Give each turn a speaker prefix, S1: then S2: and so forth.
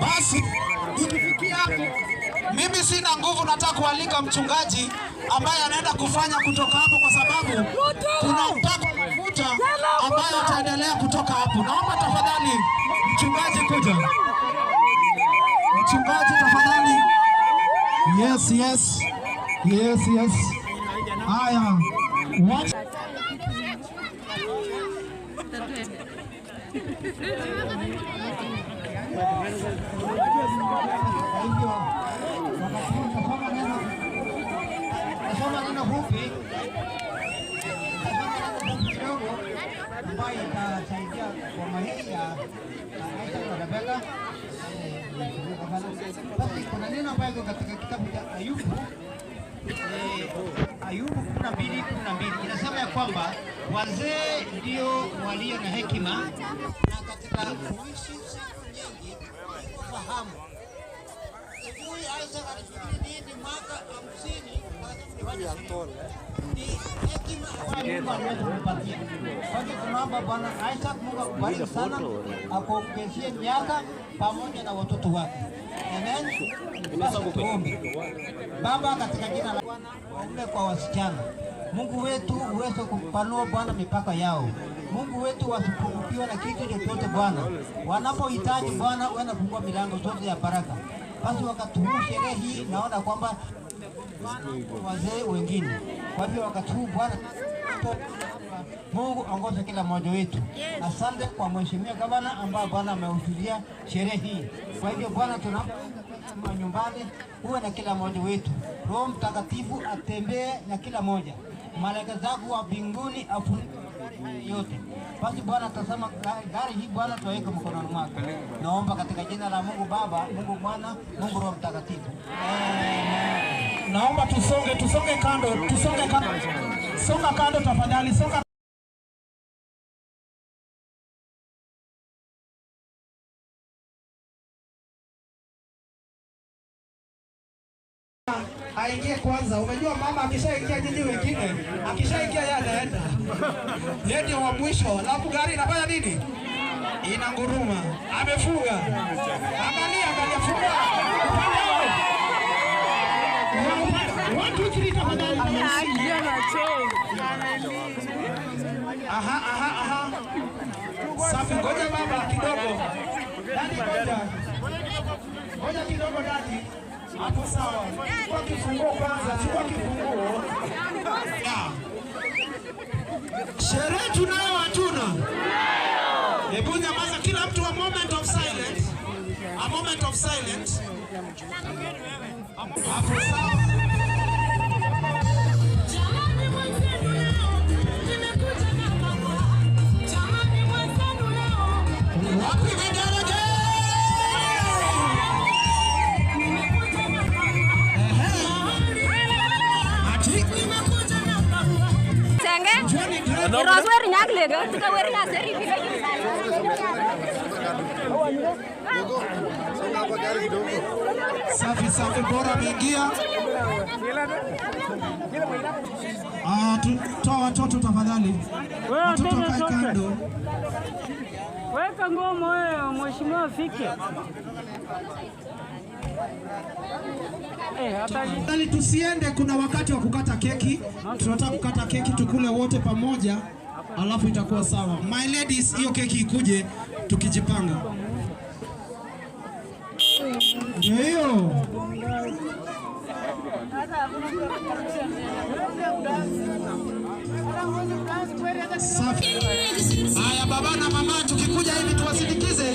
S1: Basi ikifikia mimi sina nguvu, nataka kualika mchungaji ambaye anaenda kufanya kutoka hapo, kwa sababu kuna mpako mafuta ambayo ataendelea kutoka hapo. Naomba tafadhali mchungaji kuja. Mchungaji tafadhali. Yes, yes. Yes, yes. Haya. Watch. Nasoma neno fupi kidogo ambayo itasaidia kwa maisha kwa Rebeka. Basi kuna neno ambayo katika kitabu cha Ayubu, Ayubu 12:12 inasema ya kwamba wazee ndio walio na hekima, na katika kuishi siku nyingi fahamu. Sijui Isaac alifikiri nini mwaka 50 ni hekima ambayo Mungu aliweza kumpatia. Kwa hiyo tunaomba Bwana Isaac, Mungu akubariki sana, akuongezie miaka pamoja na watoto wake. Amen. Baba, katika jina la Bwana, waombe kwa wasichana. Mungu wetu uweze kupanua Bwana mipaka yao. Mungu wetu wasipungukiwe na kitu chochote Bwana. Wanapohitaji Bwana, wanafungua milango zote ya baraka. Basi wakati huu sherehe hii naona kwamba wazee wengine. Kwa hivyo wakati huu Bwana, Mungu ongoze kila mmoja wetu. Asante kwa mheshimiwa gavana ambaye Bwana amehudhuria sherehe hii. Kwa hivyo Bwana, tunapokuwa nyumbani, uwe na kila mmoja wetu. Roho Mtakatifu atembee na kila mmoja. Malaika zako wa mbinguni afunike yote. Basi Bwana, tazama gari hii Bwana, tuweke mkononi mwako. Naomba katika jina la Mungu Baba, Mungu Mwana, Mungu Roho Mtakatifu. Amen. Naomba tusonge kando, Songa kando tafadhali, songa. Aingie kwanza. Umejua mama akishaingia nyinyi wengine, akishaingia yeye anaenda. Yeye ndio wa mwisho. Alafu gari inafanya nini? Inanguruma. Amefunga. Angalia funga. Upande 1 2 3 tafadhali. Aha. Safi, ngoja baba kidogo. Dadi ngoja kidogo dadi. Hapo sawa. Chukua kifunguo kwanza, Sherehe tunayo hatuna? Hebu nyamaza kila mtu, a moment of silence. A moment of silence. Hapo sawa.
S2: Roswell nyagle ga tika weri na seri bila
S1: Safi bora ameingia. Toa watoto tafadhali. Watoto kae kando.
S3: Weka ngoma wewe mheshimiwa afike.
S1: Hatari tusiende, kuna wakati wa kukata keki. Tunataka kukata keki tukule wote pamoja, alafu itakuwa sawa. My ladies, hiyo keki ikuje tukijipanga. Ndio. Safi. Haya baba na mama, tukikuja hivi tuwasindikize.